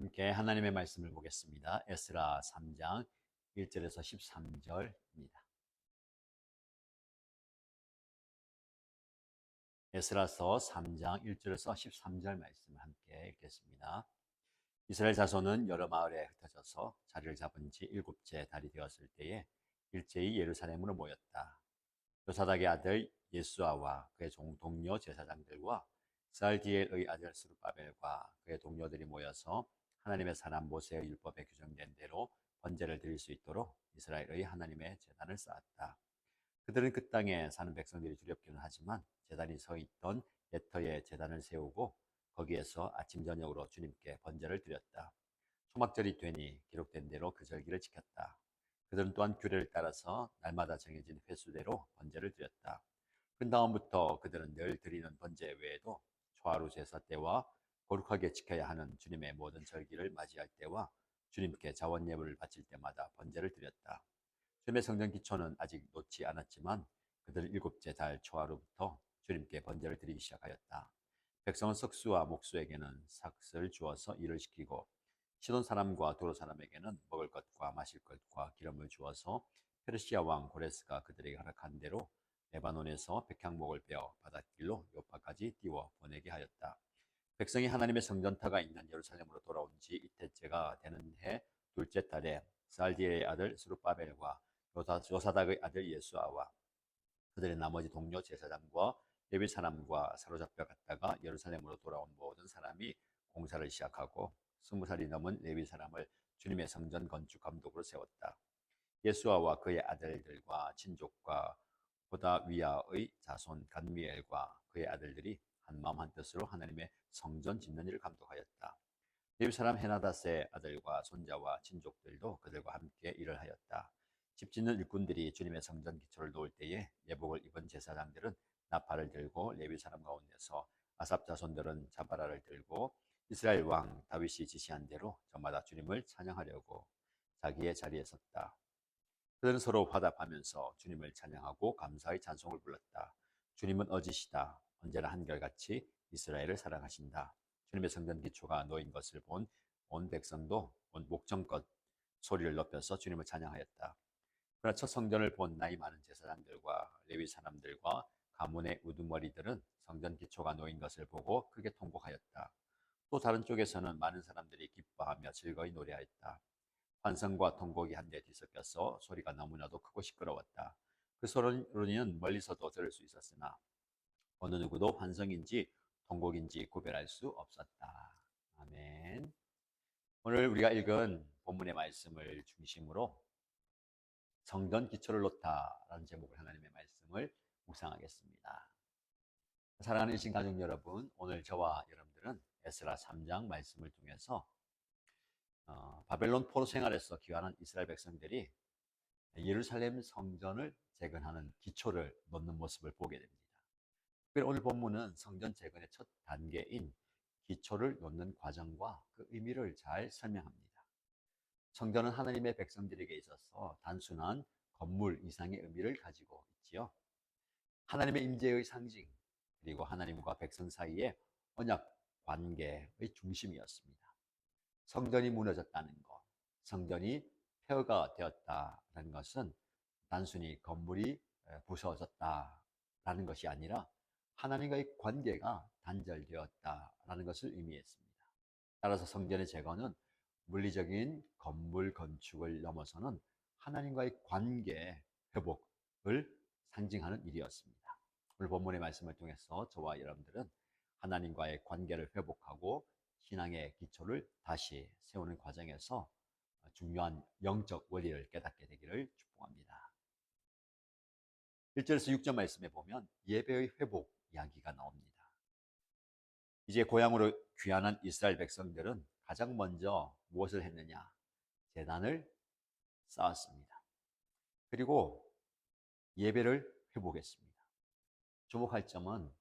함께 하나님의 말씀을 보겠습니다. 에스라 3장 1절에서 13절입니다. 에스라서 3장 1절에서 13절 말씀을 함께 읽겠습니다. 이스라엘 자손은 여러 마을에 흩어져서 자리를 잡은 지 7째 달이 되었을 때에 일제히 예루살렘으로 모였다. 요사닥의 아들 예수아와 그의 동료 제사장들과 스알디엘의 아들 스룹바벨과 그의 동료들이 모여서 하나님의 사람 모세의 율법에 규정된 대로 번제를 드릴 수 있도록 이스라엘의 하나님의 제단을 쌓았다. 그들은 그 땅에 사는 백성들이 두렵기는 하지만 제단이 서 있던 옛터에 제단을 세우고 거기에서 아침 저녁으로 주님께 번제를 드렸다. 초막절이 되니 기록된 대로 그 절기를 지켰다. 그들은 또한 규례를 따라서 날마다 정해진 횟수대로 번제를 드렸다. 그 다음부터 그들은 늘 드리는 번제 외에도 초하루 제사 때와 거룩하게 지켜야 하는 주님의 모든 절기를 맞이할 때와 주님께 자원 예물을 바칠 때마다 번제를 드렸다. 주님의 성전 기초는 아직 놓지 않았지만 그들은 7째 달 초하루부터 주님께 번제를 드리기 시작하였다. 백성은 석수와 목수에게는 삭슬 주어서 일을 시키고 시돈 사람과 도로 사람에게는 먹을 것과 마실 것과 기름을 주어서 페르시아 왕 고레스가 그들에게 허락한 대로 레바논에서 백향목을 베어 바닷길로 요파까지 띄워 보내게 하였다. 백성이 하나님의 성전터가 있는 예루살렘으로 돌아온 지 이태째가 되는 해 둘째 달에 스알디엘의 아들 스룹바벨과 요사닥의 아들 예수아와 그들의 나머지 동료 제사장과 레위 사람과 사로잡혀 갔다가 예루살렘으로 돌아온 모든 사람이 공사를 시작하고 20살이 넘은 레위 사람을 주님의 성전 건축 감독으로 세웠다. 예수아와 그의 아들들과 친족과 호다위아의 자손 간미엘과 그의 아들들이 한마음 한뜻으로 하나님의 성전 짓는 일을 감독하였다. 레위 사람 헤나닷의 아들과 손자와 친족들도 그들과 함께 일을 하였다. 집 짓는 일꾼들이 주님의 성전 기초를 놓을 때에 예복을 입은 제사장들은 나팔을 들고 레위 사람 가운데서 아삽 자손들은 자바라를 들고 이스라엘 왕 다윗이 지시한 대로 저마다 주님을 찬양하려고 자기의 자리에 섰다. 그들은 서로 화답하면서 주님을 찬양하고 감사의 찬송을 불렀다. 주님은 어지시다. 언제나 한결같이 이스라엘을 사랑하신다. 주님의 성전 기초가 놓인 것을 본 온 백성도 온 목전껏 소리를 높여서 주님을 찬양하였다. 그러나 첫 성전을 본 나이 많은 제사장들과 레위 사람들과 가문의 우두머리들은 성전 기초가 놓인 것을 보고 크게 통곡하였다. 또 다른 쪽에서는 많은 사람들이 기뻐하며 즐거이 노래하였다. 환성과 통곡이 한데 뒤섞여서 소리가 너무나도 크고 시끄러웠다. 그 소리는 멀리서도 들을 수 있었으나 어느 누구도 환성인지 통곡인지 구별할 수 없었다. 아멘. 오늘 우리가 읽은 본문의 말씀을 중심으로 성전 기초를 놓다라는 제목의 하나님의 말씀을 묵상하겠습니다. 사랑하는 신 가족 여러분, 오늘 저와 여러분들은 에스라 3장 말씀을 통해서 바벨론 포로 생활에서 귀환한 이스라엘 백성들이 예루살렘 성전을 재건하는 기초를 놓는 모습을 보게 됩니다. 특별히 오늘 본문은 성전 재건의 첫 단계인 기초를 놓는 과정과 그 의미를 잘 설명합니다. 성전은 하나님의 백성들에게 있어서 단순한 건물 이상의 의미를 가지고 있지요. 하나님의 임재의 상징, 그리고 하나님과 백성 사이의 언약 관계의 중심이었습니다. 성전이 무너졌다는 것, 성전이 폐허가 되었다는 것은 단순히 건물이 부서졌다라는 것이 아니라 하나님과의 관계가 단절되었다라는 것을 의미했습니다. 따라서 성전의 재건은 물리적인 건물 건축을 넘어서는 하나님과의 관계 회복을 상징하는 일이었습니다. 오늘 본문의 말씀을 통해서 저와 여러분들은 하나님과의 관계를 회복하고 신앙의 기초를 다시 세우는 과정에서 중요한 영적 원리를 깨닫게 되기를 축복합니다. 1절에서 6절 말씀에 보면 예배의 회복 이야기가 나옵니다. 이제 고향으로 귀환한 이스라엘 백성들은 가장 먼저 무엇을 했느냐? 제단을 쌓았습니다. 그리고 예배를 회복했습니다. 주목할 점은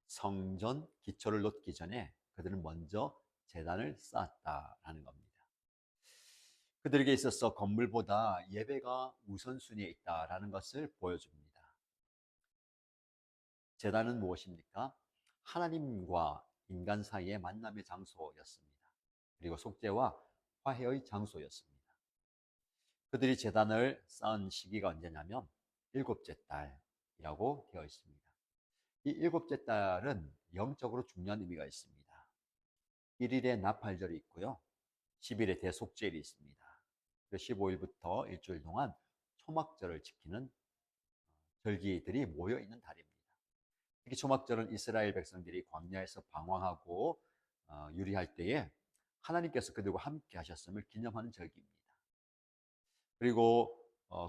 성전 기초를 놓기 전에 그들은 먼저 제단을 쌓았다라는 겁니다. 그들에게 있어서 건물보다 예배가 우선순위에 있다라는 것을 보여줍니다. 제단은 무엇입니까? 하나님과 인간 사이의 만남의 장소였습니다. 그리고 속죄와 화해의 장소였습니다. 그들이 제단을 쌓은 시기가 언제냐면 일곱째 달이라고 되어 있습니다. 이 일곱째 달은 영적으로 중요한 의미가 있습니다. 1일에 나팔절이 있고요. 10일에 대속죄일이 있습니다. 15일부터 일주일 동안 초막절을 지키는 절기들이 모여 있는 달입니다. 특히 초막절은 이스라엘 백성들이 광야에서 방황하고 유리할 때에 하나님께서 그들과 함께 하셨음을 기념하는 절기입니다. 그리고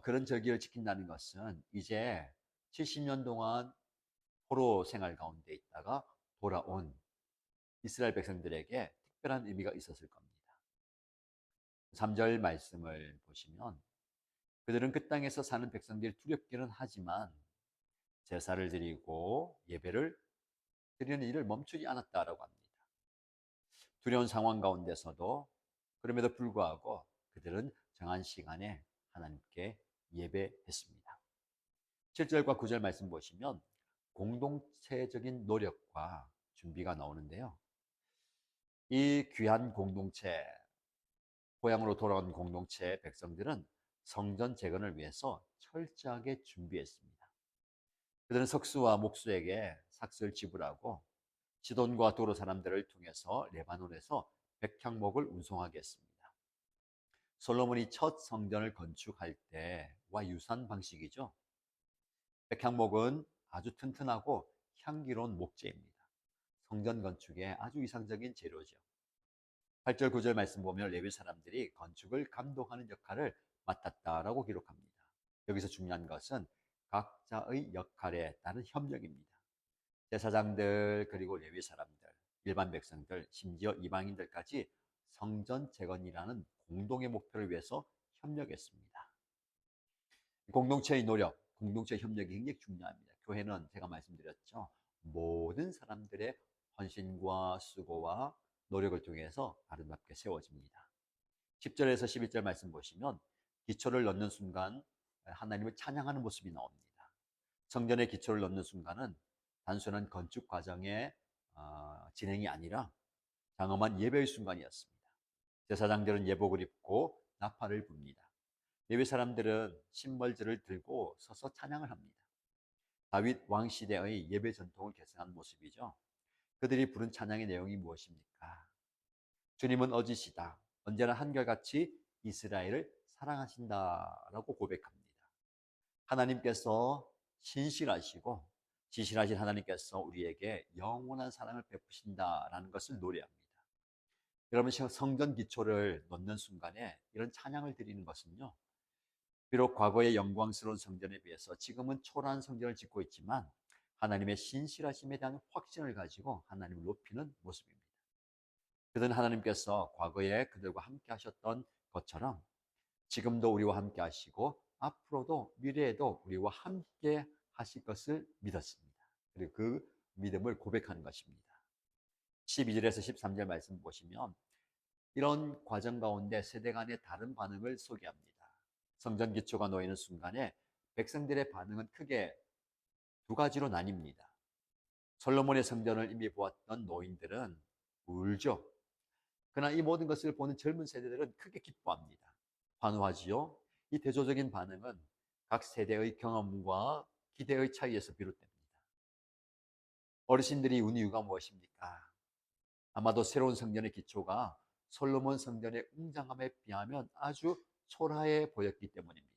그런 절기를 지킨다는 것은 이제 70년 동안 포로 생활 가운데 있다가 돌아온 이스라엘 백성들에게 특별한 의미가 있었을 겁니다. 3절 말씀을 보시면 그들은 그 땅에서 사는 백성들이 두렵기는 하지만 제사를 드리고 예배를 드리는 일을 멈추지 않았다라고 합니다. 두려운 상황 가운데서도 그럼에도 불구하고 그들은 정한 시간에 하나님께 예배했습니다. 7절과 9절 말씀 보시면 공동체적인 노력과 준비가 나오는데요. 이 귀한 공동체, 고향으로 돌아온 공동체 백성들은 성전 재건을 위해서 철저하게 준비했습니다. 그들은 석수와 목수에게 삭스를 지불하고 시돈과 도로 사람들을 통해서 레바논에서 백향목을 운송하게 했습니다. 솔로몬이 첫 성전을 건축할 때와 유사한 방식이죠. 백향목은 아주 튼튼하고 향기로운 목재입니다. 성전 건축에 아주 이상적인 재료죠. 8절 9절 말씀 보면 레위 사람들이 건축을 감독하는 역할을 맡았다라고 기록합니다. 여기서 중요한 것은 각자의 역할에 따른 협력입니다. 제사장들 그리고 레위 사람들, 일반 백성들, 심지어 이방인들까지 성전 재건이라는 공동의 목표를 위해서 협력했습니다. 공동체의 노력, 공동체 협력이 굉장히 중요합니다. 교회는 제가 말씀드렸죠. 모든 사람들의 헌신과 수고와 노력을 통해서 아름답게 세워집니다. 10절에서 11절 말씀 보시면 기초를 넣는 순간 하나님을 찬양하는 모습이 나옵니다. 성전의 기초를 넣는 순간은 단순한 건축 과정의 진행이 아니라 장엄한 예배의 순간이었습니다. 제사장들은 예복을 입고 나팔을 붑니다. 레위 사람들은 신벌들을 들고 서서 찬양을 합니다. 다윗 왕 시대의 예배 전통을 계승한 모습이죠. 그들이 부른 찬양의 내용이 무엇입니까? 주님은 어지시다. 언제나 한결같이 이스라엘을 사랑하신다라고 고백합니다. 하나님께서 신실하시고 지실하신 하나님께서 우리에게 영원한 사랑을 베푸신다라는 것을 노래합니다. 여러분, 성전 기초를 놓는 순간에 이런 찬양을 드리는 것은요, 비록 과거의 영광스러운 성전에 비해서 지금은 초라한 성전을 짓고 있지만 하나님의 신실하심에 대한 확신을 가지고 하나님을 높이는 모습입니다. 그들은 하나님께서 과거에 그들과 함께 하셨던 것처럼 지금도 우리와 함께 하시고 앞으로도 미래에도 우리와 함께 하실 것을 믿었습니다. 그리고 그 믿음을 고백하는 것입니다. 12절에서 13절 말씀 보시면 이런 과정 가운데 세대 간의 다른 반응을 소개합니다. 성전 기초가 놓이는 순간에 백성들의 반응은 크게 두 가지로 나뉩니다. 솔로몬의 성전을 이미 보았던 노인들은 울죠. 그러나 이 모든 것을 보는 젊은 세대들은 크게 기뻐합니다. 환호하지요. 이 대조적인 반응은 각 세대의 경험과 기대의 차이에서 비롯됩니다. 어르신들이 운 이유가 무엇입니까? 아마도 새로운 성전의 기초가 솔로몬 성전의 웅장함에 비하면 아주 초라해 보였기 때문입니다.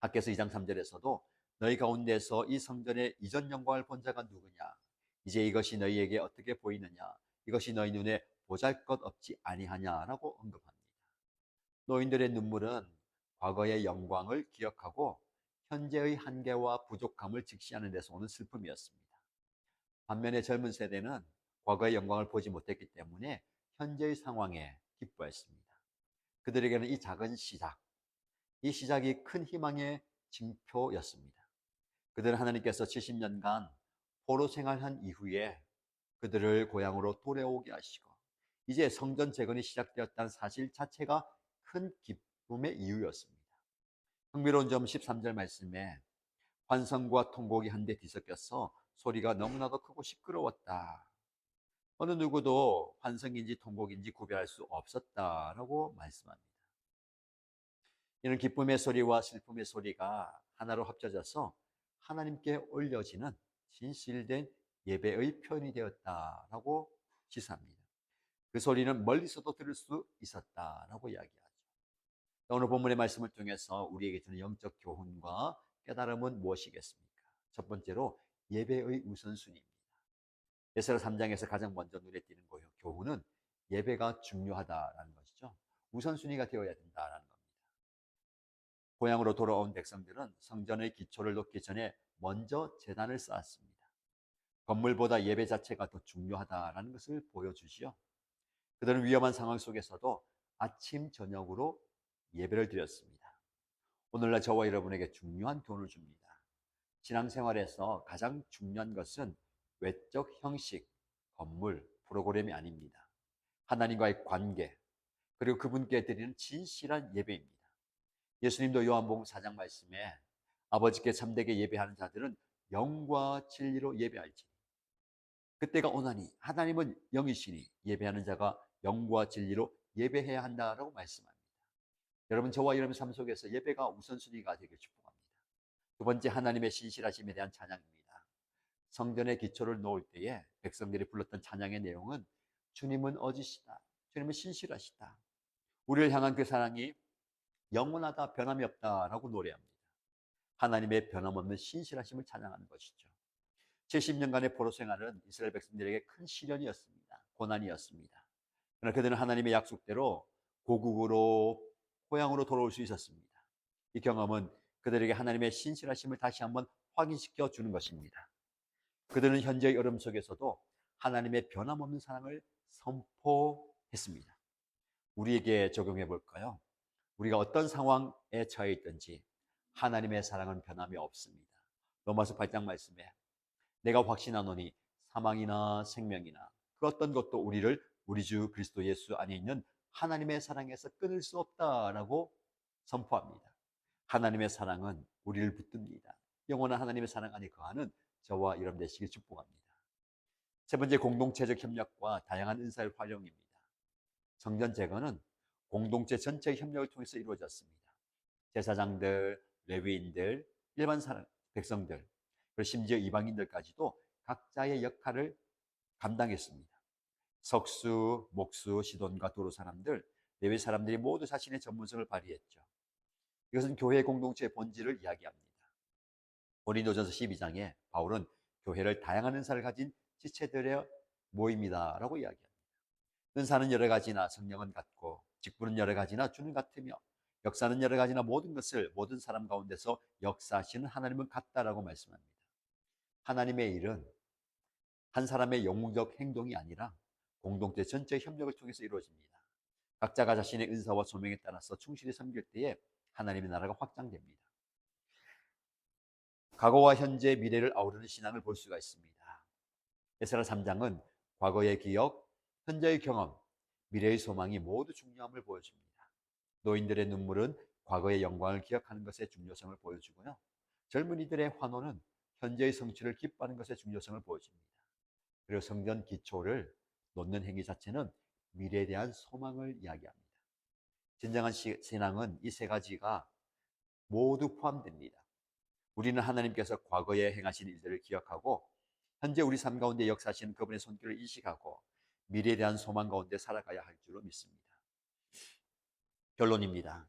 학개서 2장 3절에서도 너희 가운데서 이 성전의 이전 영광을 본 자가 누구냐? 이제 이것이 너희에게 어떻게 보이느냐? 이것이 너희 눈에 보잘것없지 아니하냐라고 언급합니다. 노인들의 눈물은 과거의 영광을 기억하고 현재의 한계와 부족함을 직시하는 데서 오는 슬픔이었습니다. 반면에 젊은 세대는 과거의 영광을 보지 못했기 때문에 현재의 상황에 기뻐했습니다. 그들에게는 이 작은 시작, 이 시작이 큰 희망의 징표였습니다. 그들은 하나님께서 70년간 포로 생활한 이후에 그들을 고향으로 돌아오게 하시고 이제 성전 재건이 시작되었다는 사실 자체가 큰 기쁨의 이유였습니다. 흥미로운 점 13절 말씀에 환성과 통곡이 한데 뒤섞여서 소리가 너무나도 크고 시끄러웠다. 어느 누구도 환성인지 통곡인지 구별할 수 없었다라고 말씀합니다. 이는 기쁨의 소리와 슬픔의 소리가 하나로 합쳐져서 하나님께 올려지는 진실된 예배의 표현이 되었다라고 시사합니다. 그 소리는 멀리서도 들을 수 있었다라고 이야기하죠. 오늘 본문의 말씀을 통해서 우리에게 주는 영적 교훈과 깨달음은 무엇이겠습니까? 첫 번째로 예배의 우선순위입니다. 에스라 3장에서 가장 먼저 눈에 띄는 교훈은 예배가 중요하다라는 것이죠. 우선순위가 되어야 된다라는 겁니다. 고향으로 돌아온 백성들은 성전의 기초를 놓기 전에 먼저 제단을 쌓았습니다. 건물보다 예배 자체가 더 중요하다라는 것을 보여주지요. 그들은 위험한 상황 속에서도 아침 저녁으로 예배를 드렸습니다. 오늘날 저와 여러분에게 중요한 교훈을 줍니다. 신앙생활에서 가장 중요한 것은 외적 형식, 건물, 프로그램이 아닙니다. 하나님과의 관계, 그리고 그분께 드리는 진실한 예배입니다. 예수님도 요한복음 4장 말씀에 아버지께 참되게 예배하는 자들은 영과 진리로 예배할지니 그때가 오나니 하나님은 영이시니 예배하는 자가 영과 진리로 예배해야 한다라고 말씀합니다. 여러분, 저와 여러분 삶 속에서 예배가 우선순위가 되길 축복합니다. 두 번째, 하나님의 신실하심에 대한 찬양입니다. 성전의 기초를 놓을 때에 백성들이 불렀던 찬양의 내용은 주님은 어지시다, 주님은 신실하시다, 우리를 향한 그 사랑이 영원하다, 변함이 없다라고 노래합니다. 하나님의 변함없는 신실하심을 찬양하는 것이죠. 70년간의 포로 생활은 이스라엘 백성들에게 큰 시련이었습니다. 고난이었습니다. 그러나 그들은 하나님의 약속대로 고국으로, 고향으로 돌아올 수 있었습니다. 이 경험은 그들에게 하나님의 신실하심을 다시 한번 확인시켜 주는 것입니다. 그들은 현재의 어려움 속에서도 하나님의 변함없는 사랑을 선포했습니다. 우리에게 적용해 볼까요? 우리가 어떤 상황에 처해 있든지 하나님의 사랑은 변함이 없습니다. 로마서 8장 말씀에 내가 확신하노니 사망이나 생명이나 그 어떤 것도 우리를 우리 주 그리스도 예수 안에 있는 하나님의 사랑에서 끊을 수 없다라고 선포합니다. 하나님의 사랑은 우리를 붙듭니다. 영원한 하나님의 사랑 안에 거하는 저와 여러분 되시길 축복합니다. 세 번째, 공동체적 협력과 다양한 은사의 활용입니다. 성전 재건은 공동체 전체의 협력을 통해서 이루어졌습니다. 제사장들, 레위인들, 일반 사람, 백성들, 그리고 심지어 이방인들까지도 각자의 역할을 감당했습니다. 석수, 목수, 시돈과 도로 사람들, 레위 사람들이 모두 자신의 전문성을 발휘했죠. 이것은 교회 공동체의 본질을 이야기합니다. 고린도전서 12장에 바울은 교회를 다양한 은사를 가진 지체들의 모임이다라고 이야기합니다. 은사는 여러 가지나 성령은 같고 직분은 여러 가지나 주는 같으며 역사는 여러 가지나 모든 것을 모든 사람 가운데서 역사하시는 하나님은 같다라고 말씀합니다. 하나님의 일은 한 사람의 영웅적 행동이 아니라 공동체 전체의 협력을 통해서 이루어집니다. 각자가 자신의 은사와 소명에 따라서 충실히 섬길 때에 하나님의 나라가 확장됩니다. 과거와 현재, 미래를 아우르는 신앙을 볼 수가 있습니다. 에스라 3장은 과거의 기억, 현재의 경험, 미래의 소망이 모두 중요함을 보여줍니다. 노인들의 눈물은 과거의 영광을 기억하는 것의 중요성을 보여주고요. 젊은이들의 환호는 현재의 성취를 기뻐하는 것의 중요성을 보여줍니다. 그리고 성전 기초를 놓는 행위 자체는 미래에 대한 소망을 이야기합니다. 진정한 신앙은 이 세 가지가 모두 포함됩니다. 우리는 하나님께서 과거에 행하신 일들을 기억하고 현재 우리 삶 가운데 역사하시는 그분의 손길을 인식하고 미래에 대한 소망 가운데 살아가야 할 줄로 믿습니다. 결론입니다.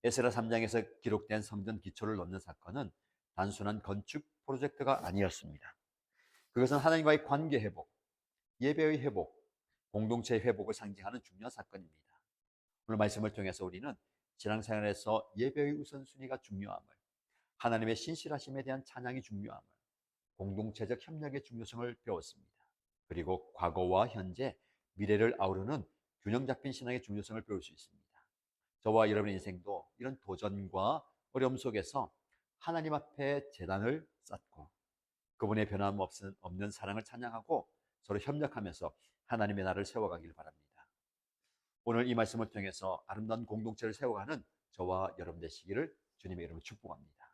에스라 3장에서 기록된 성전 기초를 놓는 사건은 단순한 건축 프로젝트가 아니었습니다. 그것은 하나님과의 관계 회복, 예배의 회복, 공동체의 회복을 상징하는 중요한 사건입니다. 오늘 말씀을 통해서 우리는 신앙생활에서 예배의 우선순위가 중요함을, 하나님의 신실하심에 대한 찬양이 중요함을, 공동체적 협력의 중요성을 배웠습니다. 그리고 과거와 현재, 미래를 아우르는 균형 잡힌 신앙의 중요성을 배울 수 있습니다. 저와 여러분의 인생도 이런 도전과 어려움 속에서 하나님 앞에 제단을 쌓고 그분의 변함없는 사랑을 찬양하고 서로 협력하면서 하나님의 나라를 세워가길 바랍니다. 오늘 이 말씀을 통해서 아름다운 공동체를 세워가는 저와 여러분 되시기를 주님의 이름으로 축복합니다.